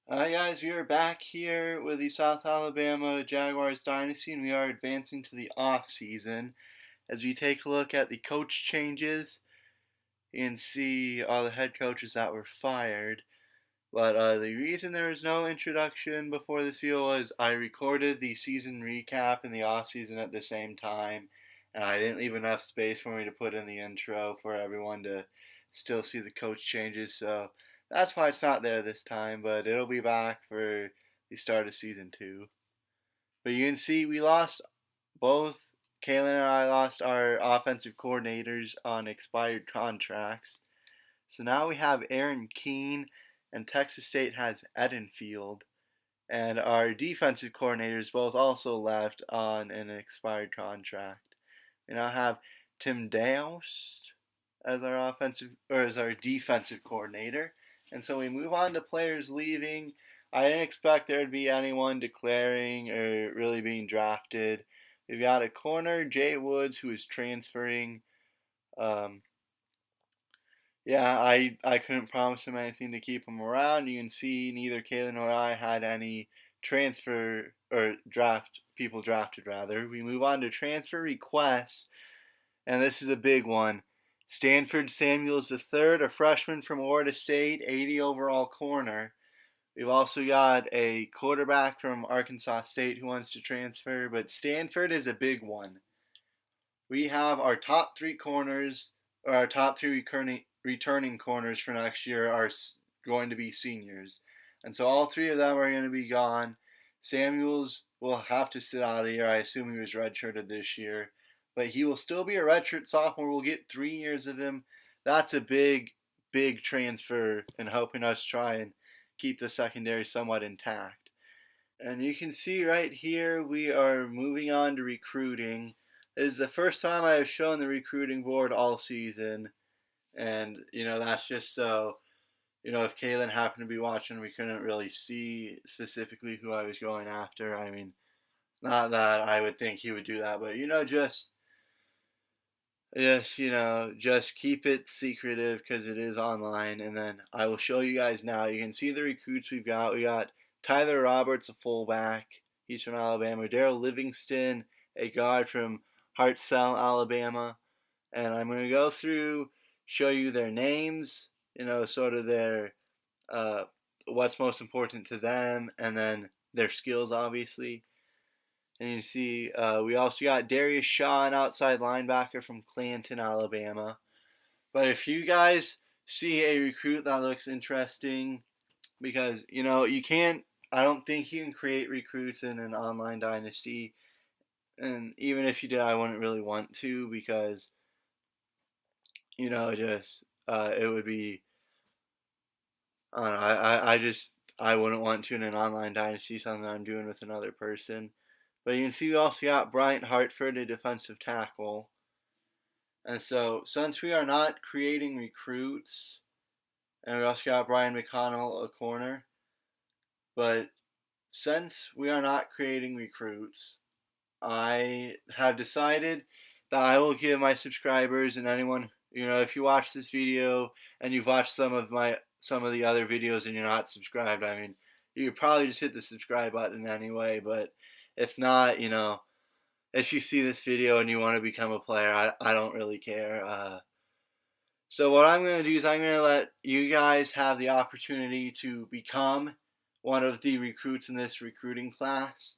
Hi guys, we are back here with the South Alabama Jaguars Dynasty, and we are advancing to the off-season. As we take a look at the coach changes, you can see all the head coaches that were fired. But the reason there was no introduction before this video was I recorded the season recap and the off-season at the same time, and I didn't leave enough space for me to put in the intro for everyone to still see the coach changes. So that's why it's not there this time, but it'll be back for the start of season 2. But you can see we lost both. Kalen and I lost our offensive coordinators on expired contracts. So now we have Aaron Keene, and Texas State has Edenfield. And our defensive coordinators both also left on an expired contract. We now have Tim Daoust as our defensive coordinator. And so we move on to players leaving. I didn't expect there would be anyone declaring or really being drafted. We've got a corner, Jay Woods, who is transferring. Um, yeah, I couldn't promise him anything to keep him around. You can see neither Kalen nor I had any transfer or draft people drafted rather. We move on to transfer requests, and this is a big one. Stanford Samuels III, a freshman from Florida State, 80 overall corner. We've also got a quarterback from Arkansas State who wants to transfer, but Stanford is a big one. We have our top three corners, or our top three returning corners for next year are going to be seniors. And so all three of them are going to be gone. Samuels will have to sit out of here. I assume he was redshirted this year. But he will still be a redshirt sophomore. We'll get 3 years of him. That's a big, big transfer in helping us try and keep the secondary somewhat intact. And you can see right here we are moving on to recruiting. This is the first time I have shown the recruiting board all season. And, that's just so, if Kalen happened to be watching, we couldn't really see specifically who I was going after. I mean, not that I would think he would do that, but, just keep it secretive because it is online. And then I will show you guys now. You can see the recruits we've got. We got Tyler Roberts, a fullback. He's from Alabama. Daryl Livingston, a guard from Hartselle, Alabama. And I'm going to go through, show you their names, sort of their what's most important to them, and then their skills, obviously. And you see, we also got Darius Shaw, an outside linebacker from Clanton, Alabama. But if you guys see a recruit that looks interesting, because, you can't, I don't think you can create recruits in an online dynasty. And even if you did, I wouldn't really want to because, it would be, I don't know, I wouldn't want to in an online dynasty, something I'm doing with another person. But you can see we also got Bryant Hartford, a defensive tackle. And so, since we are not creating recruits, and we also got Brian McConnell, a corner, but since we are not creating recruits, I have decided that I will give my subscribers and anyone, if you watch this video and you've watched some of the other videos and you're not subscribed, I mean, you could probably just hit the subscribe button anyway, but if not, if you see this video and you want to become a player, I don't really care. So what I'm going to do is I'm going to let you guys have the opportunity to become one of the recruits in this recruiting class.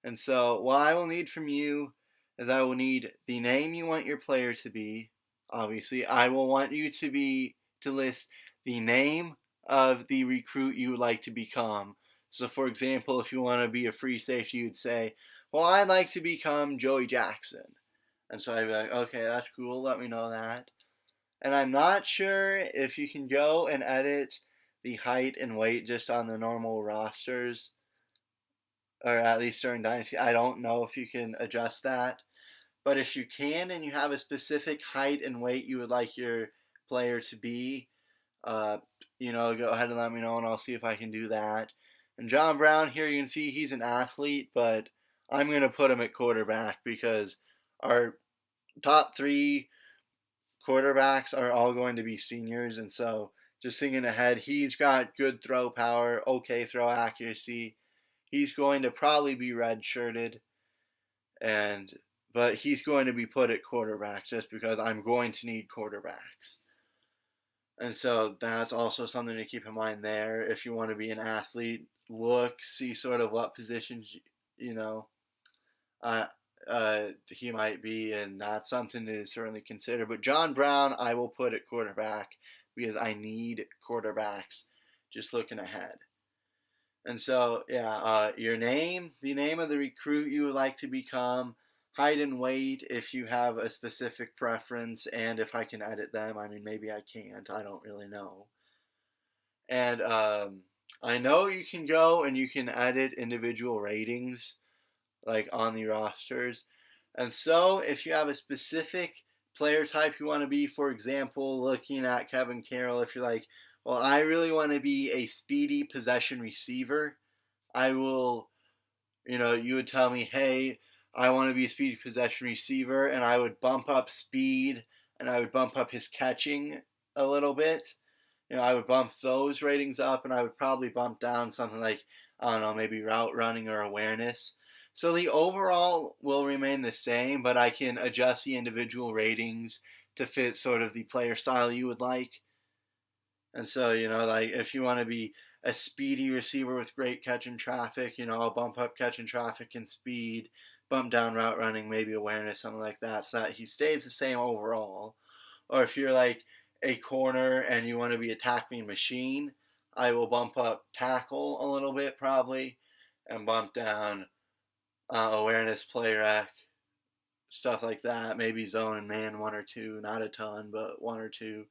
And so what I will need from you is I will need the name you want your player to be. Obviously, I will want you to list the name of the recruit you would like to become. So for example, if you want to be a free safety, you'd say, well, I'd like to become Joey Jackson. And so I'd be like, okay, that's cool, let me know that. And I'm not sure if you can go and edit the height and weight just on the normal rosters, or at least during Dynasty. I don't know if you can adjust that. But if you can and you have a specific height and weight you would like your player to be, go ahead and let me know and I'll see if I can do that. And John Brown here, you can see he's an athlete, but I'm going to put him at quarterback because our top three quarterbacks are all going to be seniors, and so just thinking ahead, he's got good throw power, okay throw accuracy. He's going to probably be redshirted, but he's going to be put at quarterback just because I'm going to need quarterbacks. And so that's also something to keep in mind there. If you want to be an athlete, see sort of what positions, you know, uh, he might be, and that's something to certainly consider. But John Brown, I will put at quarterback because I need quarterbacks just looking ahead. And so, yeah, the name of the recruit you would like to become, height and weight if you have a specific preference, and if I can edit them. I mean, maybe I can't. I don't really know. And I know you can go and you can edit individual ratings like on the rosters. And so if you have a specific player type you want to be, for example, looking at Kevin Carroll, if you're like, well, I really want to be a speedy possession receiver, I will, you would tell me, hey, I want to be a speedy possession receiver, and I would bump up speed and I would bump up his catching a little bit. I would bump those ratings up, and I would probably bump down something like, I don't know, maybe route running or awareness. So the overall will remain the same, but I can adjust the individual ratings to fit sort of the player style you would like. And so, like if you want to be a speedy receiver with great catch and traffic, I'll bump up catch and traffic and speed, bump down route running, maybe awareness, something like that, so that he stays the same overall. Or if you're like a corner and you want to be a tackling machine, I will bump up tackle a little bit probably, and bump down awareness, play rec, stuff like that. Maybe zone and man one or two, not a ton, but one or two,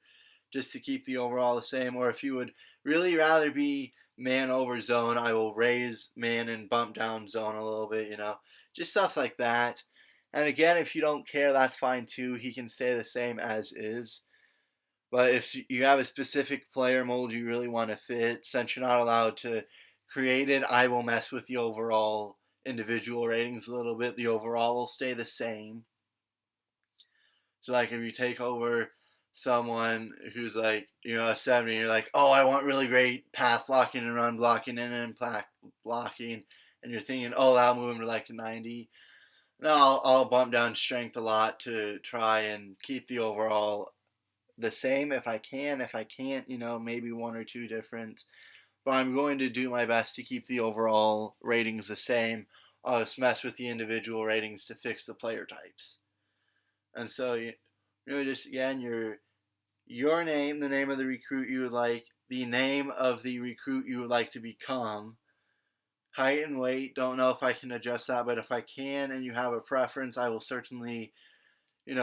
just to keep the overall the same. Or if you would really rather be man over zone, I will raise man and bump down zone a little bit, just stuff like that. And again, if you don't care, that's fine too. He can stay the same as is. But if you have a specific player mold you really want to fit, since you're not allowed to create it, I will mess with the overall individual ratings a little bit. The overall will stay the same. So like if you take over someone who's like, a 70, you're like, oh, I want really great pass blocking and run blocking and impact blocking, and you're thinking, oh, I'll move him to like a 90. No, I'll bump down strength a lot to try and keep the overall the same if I can. If I can't, maybe one or two different. But I'm going to do my best to keep the overall ratings the same. I'll just mess with the individual ratings to fix the player types. And so, just again, your name, the name of the recruit you would like, the name of the recruit you would like to become, height and weight. Don't know if I can adjust that, but if I can and you have a preference, I will certainly,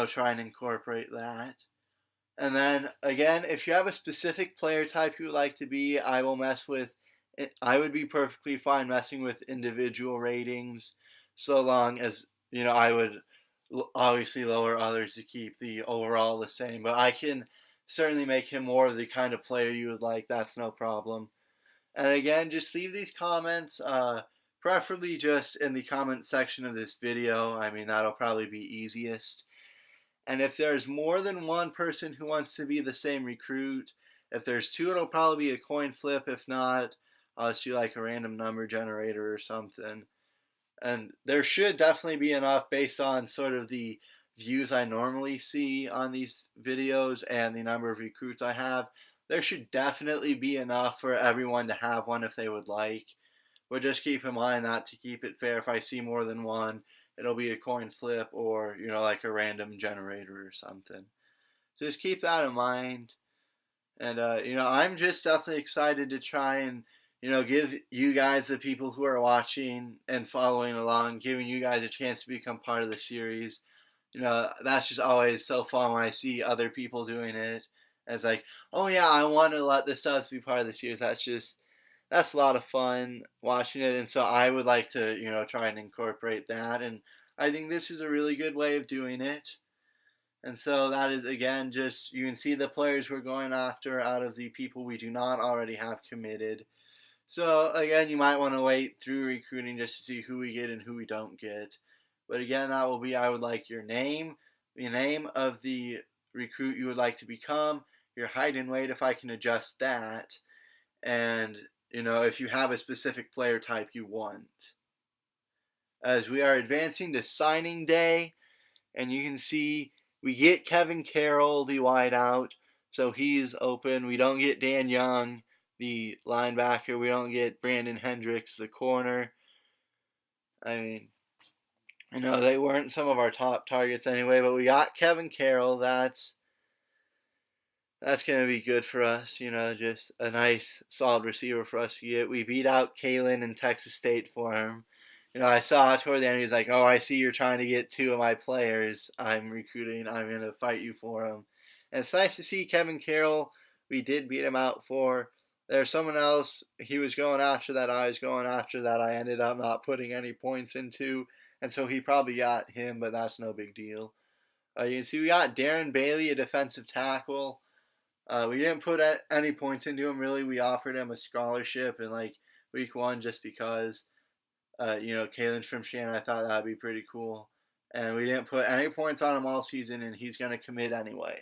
try and incorporate that. And then again, if you have a specific player type you would like to be, I would be perfectly fine messing with individual ratings, so long as, I would obviously lower others to keep the overall the same. But I can certainly make him more of the kind of player you would like. That's no problem. And again, just leave these comments, preferably just in the comment section of this video. I mean, that'll probably be easiest. And if there's more than one person who wants to be the same recruit, if there's two, it'll probably be a coin flip. If not, I'll just do like a random number generator or something. And there should definitely be enough based on sort of the views I normally see on these videos and the number of recruits I have. There should definitely be enough for everyone to have one if they would like. But just keep in mind that to keep it fair, if I see more than one, it'll be a coin flip or, like a random generator or something. So just keep that in mind. And, I'm just definitely excited to try and, give you guys, the people who are watching and following along, giving you guys a chance to become part of the series. That's just always so fun when I see other people doing it. And it's like, oh yeah, I want to let the subs be part of the series. That's a lot of fun watching it, and so I would like to, try and incorporate that, and I think this is a really good way of doing it. And so that is, again, just, you can see the players we're going after out of the people we do not already have committed. So, again, you might want to wait through recruiting just to see who we get and who we don't get. But again, that will be, I would like your name, the name of the recruit you would like to become, your height and weight, if I can adjust that, and if you have a specific player type you want. As we are advancing to signing day, and you can see we get Kevin Carroll, the wideout, so he's open. We don't get Dan Young, the linebacker. We don't get Brandon Hendricks, the corner. I mean, they weren't some of our top targets anyway, but we got Kevin Carroll. That's going to be good for us, just a nice, solid receiver for us to get. We beat out Kalen in Texas State for him. I saw toward the end, he was like, oh, I see you're trying to get 2 of my players I'm recruiting. I'm going to fight you for them. And it's nice to see Kevin Carroll. We did beat him out for. There's someone else he was going after that I was going after that I ended up not putting any points into. And so he probably got him, but that's no big deal. You can see we got Darren Bailey, a defensive tackle. We didn't put any points into him, really. We offered him a scholarship in, week 1 just because, Kalen Shrimshan, I thought that would be pretty cool. And we didn't put any points on him all season, and he's going to commit anyway.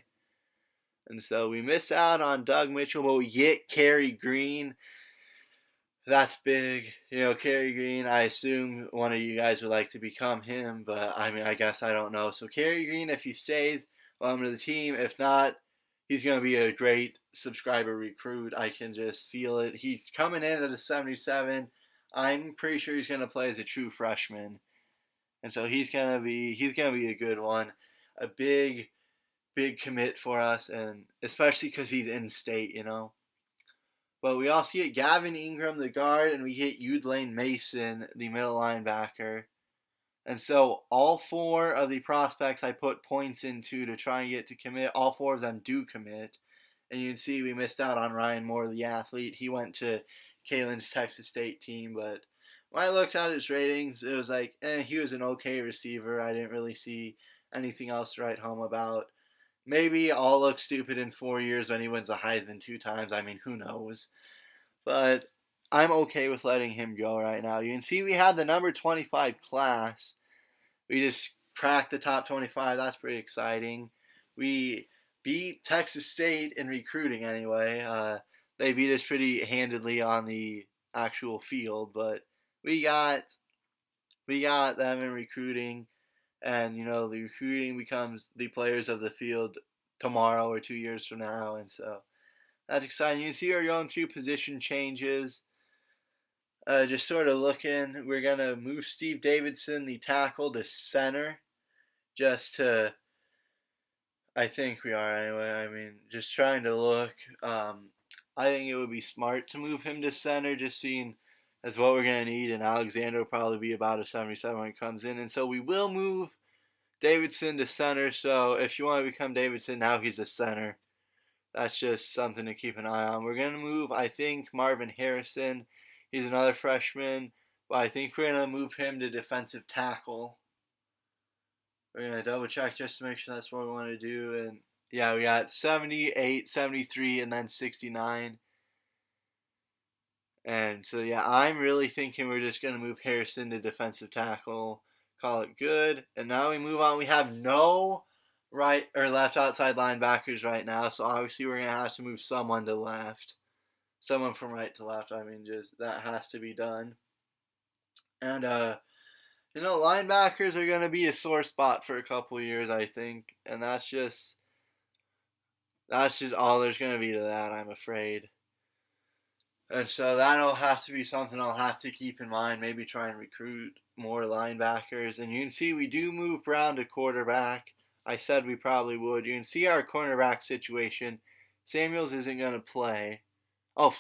And so we miss out on Doug Mitchell, but we get Kerry Green. That's big. Kerry Green, I assume one of you guys would like to become him, but I guess I don't know. So Kerry Green, if he stays, welcome to the team. If not, he's going to be a great subscriber recruit. I can just feel it. He's coming in at a 77. I'm pretty sure he's going to play as a true freshman. And so he's going to be a good one. A big commit for us, and especially because he's in state, But we also get Gavin Ingram, the guard, and we get Udlane Mason, the middle linebacker. And so all 4 of the prospects I put points into to try and get to commit, all 4 of them do commit. And you can see we missed out on Ryan Moore, the athlete. He went to Kalen's Texas State team, but when I looked at his ratings, it was like, he was an okay receiver. I didn't really see anything else to write home about. Maybe I'll look stupid in 4 years when he wins a Heisman 2 times. Who knows? But I'm okay with letting him go right now. You can see we had the number 25 class. We just cracked the top 25. That's pretty exciting. We beat Texas State in recruiting anyway. They beat us pretty handedly on the actual field, but we got them in recruiting. And, the recruiting becomes the players of the field tomorrow or 2 years from now. And so that's exciting. You can see we're going through position changes. Just sort of looking. We're going to move Steve Davidson, the tackle, to center. I think we are anyway. Just trying to look. I think it would be smart to move him to center, just seeing as what we're going to need. And Alexander will probably be about a 77 when he comes in. And so we will move Davidson to center. So if you want to become Davidson, now he's a center. That's just something to keep an eye on. We're going to move, I think, Marvin Harrison. He's another freshman. But I think we're going to move him to defensive tackle. We're going to double check just to make sure that's what we want to do. And yeah, we got 78, 73, and then 69. And so, yeah, I'm really thinking we're just going to move Harrison to defensive tackle. Call it good. And now we move on. We have no right or left outside linebackers right now. So obviously we're going to have to move someone to left. Someone from right to left. Just that has to be done. And, linebackers are going to be a sore spot for a couple years, I think. And that's just all there's going to be to that, I'm afraid. And so that'll have to be something I'll have to keep in mind. Maybe try and recruit more linebackers. And you can see we do move Brown to quarterback. I said we probably would. You can see our cornerback situation. Samuels isn't going to play. Oh,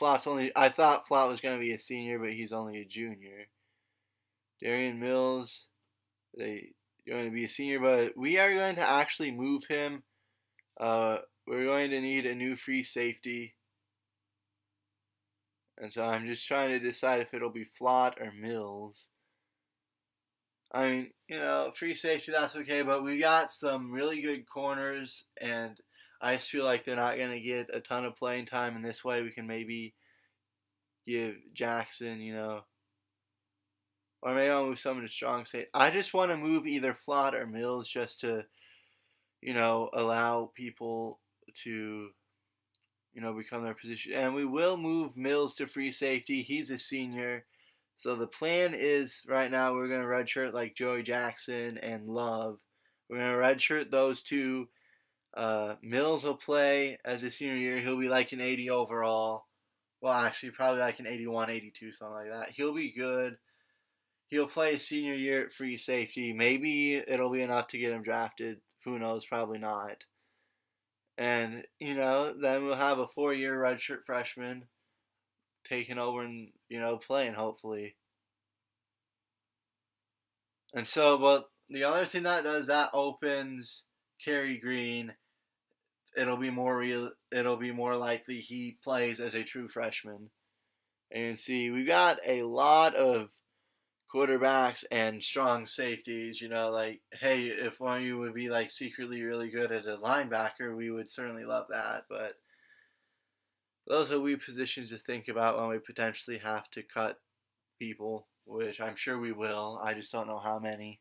I thought Flott was going to be a senior, but he's only a junior. Darian Mills, they're going to be a senior, but we are going to actually move him. We're going to need a new free safety. And so I'm just trying to decide if it'll be Flott or Mills. Free safety, that's okay, but we got some really good corners, and I just feel like they're not going to get a ton of playing time, and this way we can maybe give Jackson, or maybe I'll move someone to strong safety. I just want to move either Flott or Mills just to, allow people to become their position. And we will move Mills to free safety. He's a senior. So the plan is right now we're going to redshirt like Joey Jackson and Love. We're going to redshirt those two. Mills will play as a senior year. He'll be like an 80 overall. Well, actually, probably like an 81, 82, something like that. He'll be good. He'll play his senior year at free safety. Maybe it'll be enough to get him drafted. Who knows? Probably not. And, then we'll have a 4-year redshirt freshman taking over and, playing, hopefully. And so, but the other thing that does, that opens Kerry Green. It'll be more likely he plays as a true freshman. And see, we've got a lot of quarterbacks and strong safeties. Like, hey, if one of you would be like secretly really good at a linebacker, we would certainly love that. But those are weak positions to think about when we potentially have to cut people, which I'm sure we will. I just don't know how many.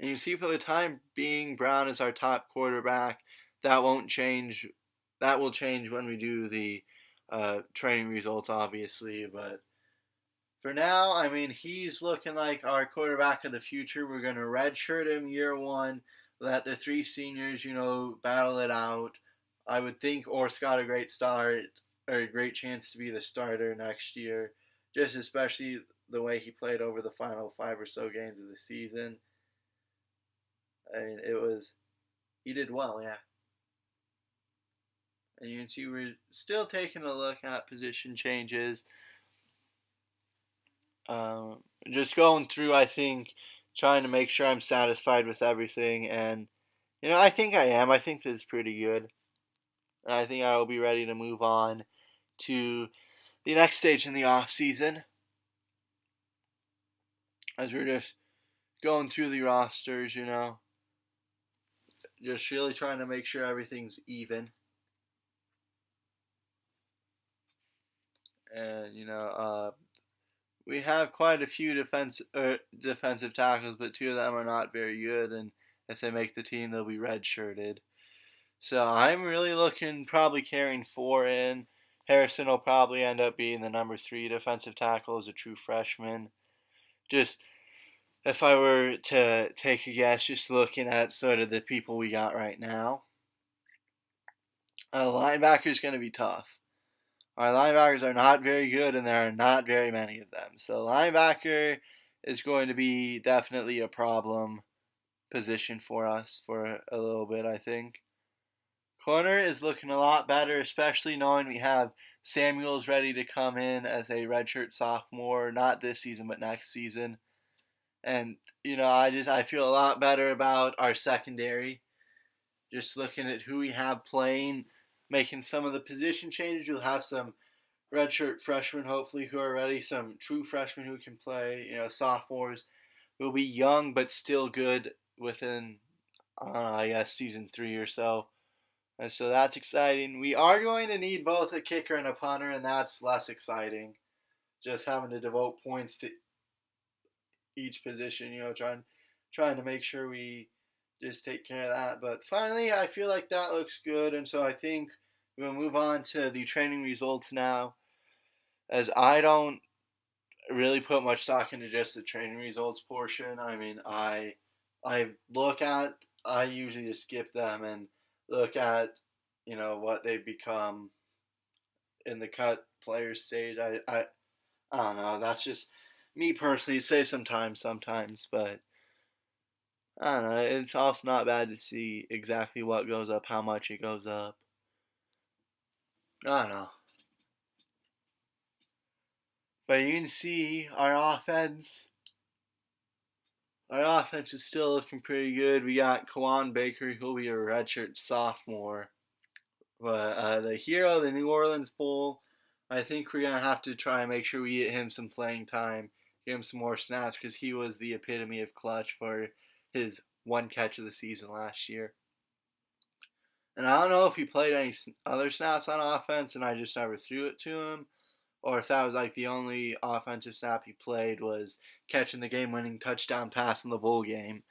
And you see, for the time being, Brown is our top quarterback. That won't change. That will change when we do the training results, obviously. But for now, I mean, he's looking like our quarterback of the future. We're going to redshirt him year one. Let the 3 seniors, battle it out. I would think Orth's got a great start, or a great chance to be the starter next year. Just especially the way he played over the final 5 or so games of the season. I mean, he did well, yeah. And you can see we're still taking a look at position changes. Just going through, I think, trying to make sure I'm satisfied with everything. And, I think I am. I think this is pretty good. And I think I will be ready to move on to the next stage in the offseason. As we're just going through the rosters, just really trying to make sure everything's even. And, we have quite a few defensive tackles, but 2 of them are not very good. And if they make the team, they'll be redshirted. So I'm really looking, probably carrying 4 in. Harrison will probably end up being the number 3 defensive tackle as a true freshman. Just, if I were to take a guess, just looking at sort of the people we got right now, linebacker is going to be tough. Our linebackers are not very good, and there are not very many of them. So linebacker is going to be definitely a problem position for us for a little bit, I think. Corner is looking a lot better, especially knowing we have Samuels ready to come in as a redshirt sophomore, not this season, but next season. And, I feel a lot better about our secondary. Just looking at who we have playing, making some of the position changes. You'll have some redshirt freshmen, hopefully, who are ready, some true freshmen who can play, sophomores. Will be young, but still good within, I guess, season 3 or so. And so that's exciting. We are going to need both a kicker and a punter, and that's less exciting. Just having to devote points to each position, trying to make sure we just take care of that. But finally, I feel like that looks good, and so I think we'll move on to the training results now, as I don't really put much stock into just the training results portion. I mean, I usually just skip them and look at, what they've become in the cut player stage. I don't know. That's just me personally. Say sometimes, but I don't know. It's also not bad to see exactly what goes up, how much it goes up. I don't know. But you can see our offense. Our offense is still looking pretty good. We got Kawan Baker, who'll be a redshirt sophomore. But the hero of the New Orleans Bowl, I think we're going to have to try and make sure we get him some playing time, give him some more snaps, because he was the epitome of clutch for his 1 catch of the season last year. And I don't know if he played any other snaps on offense and I just never threw it to him, or if that was like the only offensive snap he played was catching the game-winning touchdown pass in the bowl game.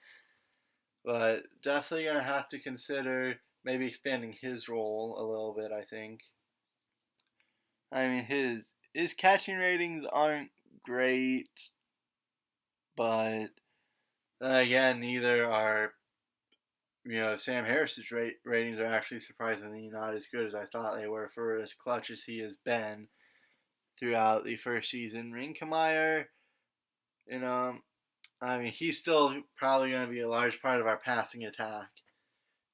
But definitely going to have to consider maybe expanding his role a little bit, I think. I mean, his catching ratings aren't great, but again, neither are, Sam Harris's ratings are actually surprisingly not as good as I thought they were for as clutch as he has been throughout the first season. Rinkemeyer, you know, I mean, he's still probably going to be a large part of our passing attack,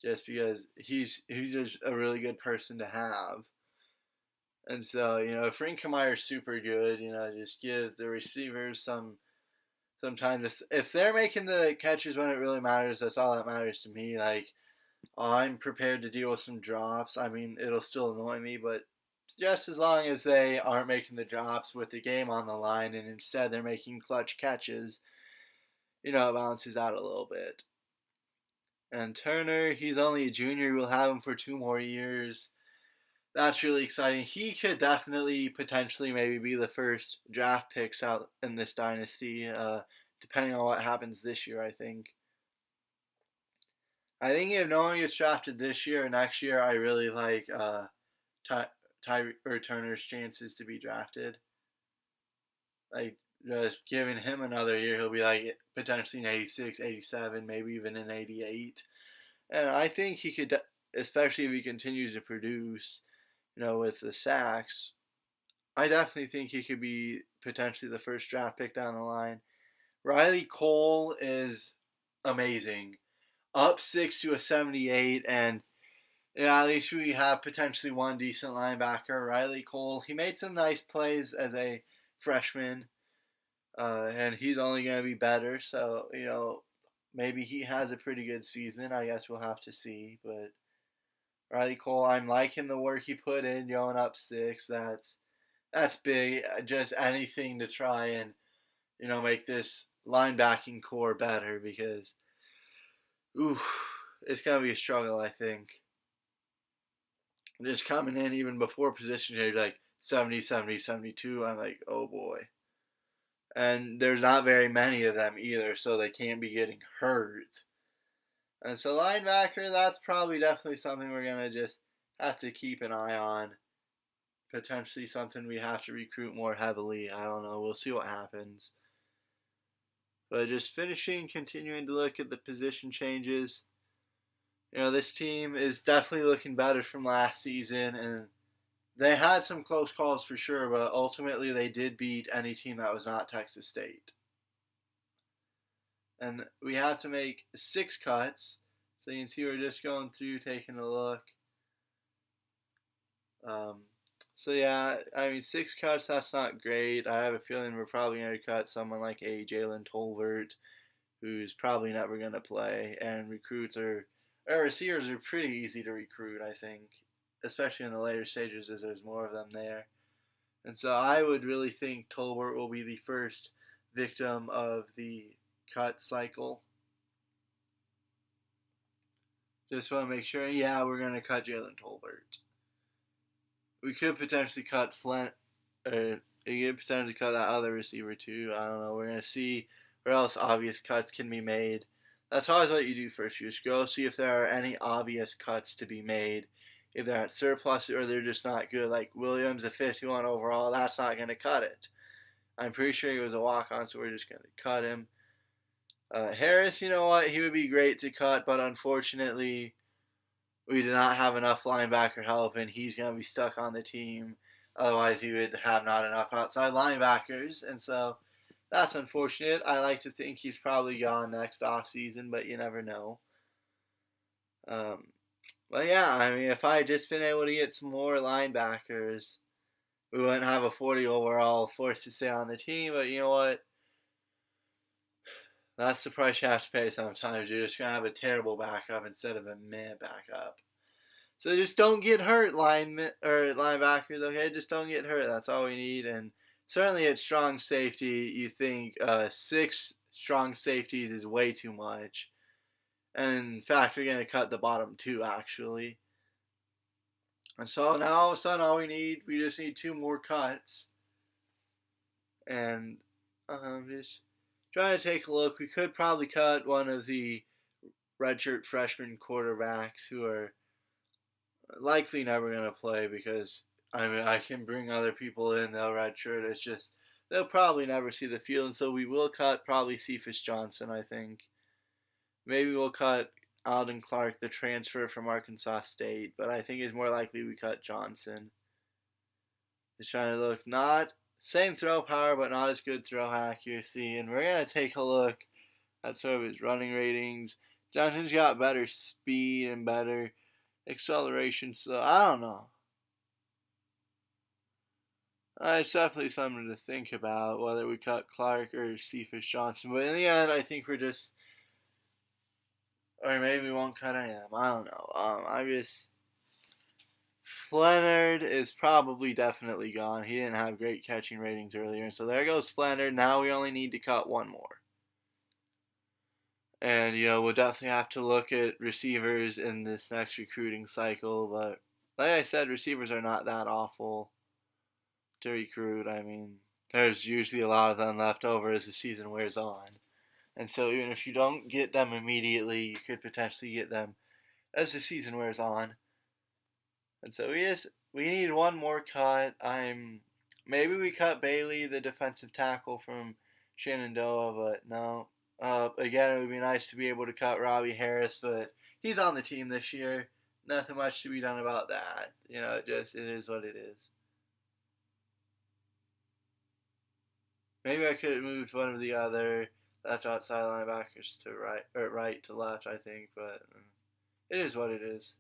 just because he's just a really good person to have. And so, if Rinkameyer's super good, just give the receivers some time to. If they're making the catches when it really matters, that's all that matters to me. Like, I'm prepared to deal with some drops. I mean, it'll still annoy me, but just as long as they aren't making the drops with the game on the line and instead they're making clutch catches, it balances out a little bit. And Turner, he's only a junior. We'll have him for 2 more years. That's really exciting. He could definitely, potentially, maybe be the first draft picks out in this dynasty, depending on what happens this year, I think. I think if no one gets drafted this year or next year, I really like Turner's chances to be drafted. Like, just giving him another year, he'll be like potentially an 86, 87, maybe even an 88. And I think he could, especially if he continues to produce, with the sacks, I definitely think he could be potentially the first draft pick down the line. Riley Cole is amazing. Up 6 to a 78, and at least we have potentially one decent linebacker. Riley Cole, he made some nice plays as a freshman, and he's only going to be better. So, maybe he has a pretty good season. I guess we'll have to see. But Riley Cole, I'm liking the work he put in going up 6. That's big. Just anything to try and, make this linebacking core better because, it's going to be a struggle, I think. Just coming in even before position change, like 70, 70, 72, I'm like, oh boy. And there's not very many of them either, so they can't be getting hurt. And so linebacker, that's probably definitely something we're going to just have to keep an eye on. Potentially something we have to recruit more heavily. I don't know. We'll see what happens. But just continuing to look at the position changes. This team is definitely looking better from last season, and they had some close calls for sure, but ultimately they did beat any team that was not Texas State. And we have to make 6 cuts. So you can see we're just going through, taking a look. So yeah, I mean 6 cuts, that's not great. I have a feeling we're probably going to cut someone like a Jalen Tolbert, who's probably never going to play. And receivers are pretty easy to recruit, I think, especially in the later stages as there's more of them there. And so I would really think Tolbert will be the first victim of the cut cycle. Just want to make sure, yeah, we're going to cut Jalen Tolbert. We could potentially cut Flint, or we could potentially cut that other receiver too. I don't know. We're going to see where else obvious cuts can be made. That's always what you do first. You just go see if there are any obvious cuts to be made, either at surplus or they're just not good. Like Williams, a 51 overall, that's not going to cut it. I'm pretty sure he was a walk-on, so we're just going to cut him. Harris, you know what? He would be great to cut, but unfortunately, we did not have enough linebacker help, and he's going to be stuck on the team. Otherwise, he would have not enough outside linebackers, and so that's unfortunate. I like to think he's probably gone next offseason, but you never know. But yeah, I mean, if I had just been able to get some more linebackers, we wouldn't have a 40 overall forced to stay on the team. But you know what? That's the price you have to pay sometimes. You're just going to have a terrible backup instead of a meh backup. So just don't get hurt, linebackers, okay? Just don't get hurt. That's all we need. And certainly at strong safety, you think 6 strong safeties is way too much. And in fact, we're going to cut the bottom 2, actually. And so now all of a sudden, we just need 2 more cuts. And just trying to take a look. We could probably cut one of the redshirt freshman quarterbacks who are likely never going to play because I mean I can bring other people in. They'll redshirt. It's just they'll probably never see the field, and so we will cut probably Cephas Johnson. I think maybe we'll cut Alden Clark, the transfer from Arkansas State, but I think it's more likely we cut Johnson. He's trying to look not same throw power, but not as good throw accuracy, and we're gonna take a look at sort of his running ratings. Johnson's got better speed and better acceleration, so I don't know. It's definitely something to think about whether we cut Clark or Cephas Johnson. But in the end, I think we're just, or maybe we won't cut him. I don't know. I just Flennard is probably definitely gone. He didn't have great catching ratings earlier, and so there goes Flennard. Now we only need to cut one more. And we'll definitely have to look at receivers in this next recruiting cycle. But like I said, receivers are not that awful to recruit. I mean, there's usually a lot of them left over as the season wears on. And so even if you don't get them immediately, you could potentially get them as the season wears on. And so we need one more cut. Maybe we cut Bailey, the defensive tackle from Shenandoah, but no. Again, it would be nice to be able to cut Robbie Harris, but he's on the team this year. Nothing much to be done about that. It is what it is. Maybe I could have moved one of the other left outside linebackers to right or right to left, I think, but it is what it is.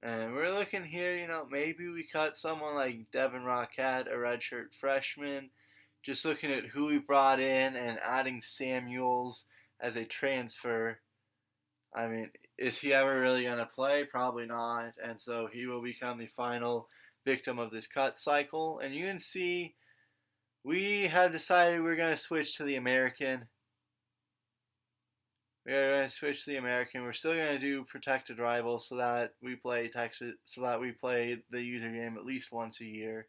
And we're looking here, maybe we cut someone like Devin Rockett, a redshirt freshman. Just looking at who we brought in and adding Samuels as a transfer. I mean, is he ever really going to play? Probably not. And so he will become the final victim of this cut cycle. And you can see we have decided we're going to switch to the American. We're going to switch to the American. We're still going to do protected rivals so that we play Texas, so that we play the user game at least once a year,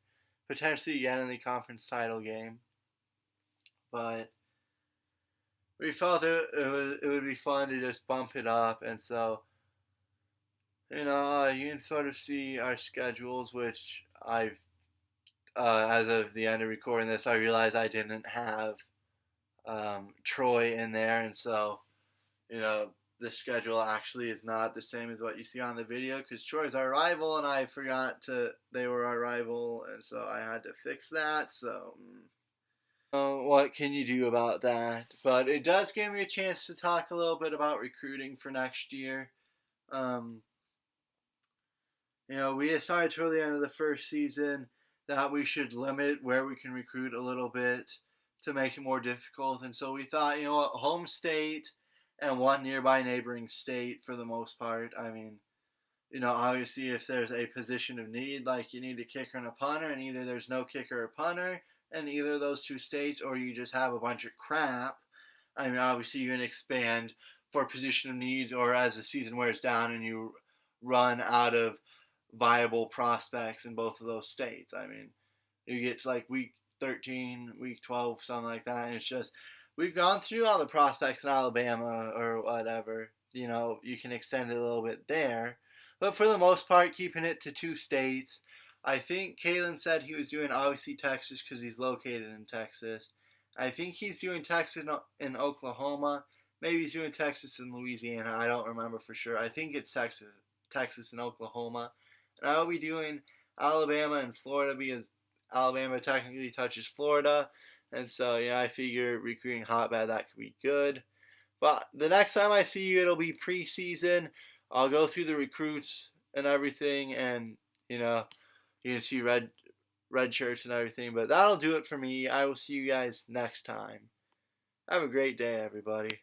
potentially again in the conference title game. But we felt it would be fun to just bump it up, and so you can sort of see our schedules, which I've as of the end of recording this, I realized I didn't have Troy in there, and so the schedule actually is not the same as what you see on the video because Troy's our rival, and I forgot they were our rival, and so I had to fix that. So. What can you do about that? But it does give me a chance to talk a little bit about recruiting for next year. We decided toward the end of the first season that we should limit where we can recruit a little bit to make it more difficult. And so we thought, home state and one nearby neighboring state for the most part. I mean, obviously if there's a position of need, like you need a kicker and a punter, and either there's no kicker or punter in either of those two states, or you just have a bunch of crap, I mean, obviously you can expand for position of needs, or as the season wears down and you run out of viable prospects in both of those states. I mean, you get to like week 13, week 12, something like that, and it's just, we've gone through all the prospects in Alabama or whatever. You can extend it a little bit there. But for the most part, keeping it to two states. I think Kalen said he was doing obviously Texas because he's located in Texas. I think he's doing Texas in Oklahoma. Maybe he's doing Texas in Louisiana. I don't remember for sure. I think it's Texas and Oklahoma. And I'll be doing Alabama and Florida because Alabama technically touches Florida. And so, I figure recruiting hotbed, that could be good. But the next time I see you, it'll be preseason. I'll go through the recruits and everything, and, you can see red shirts and everything. But that'll do it for me. I will see you guys next time. Have a great day, everybody.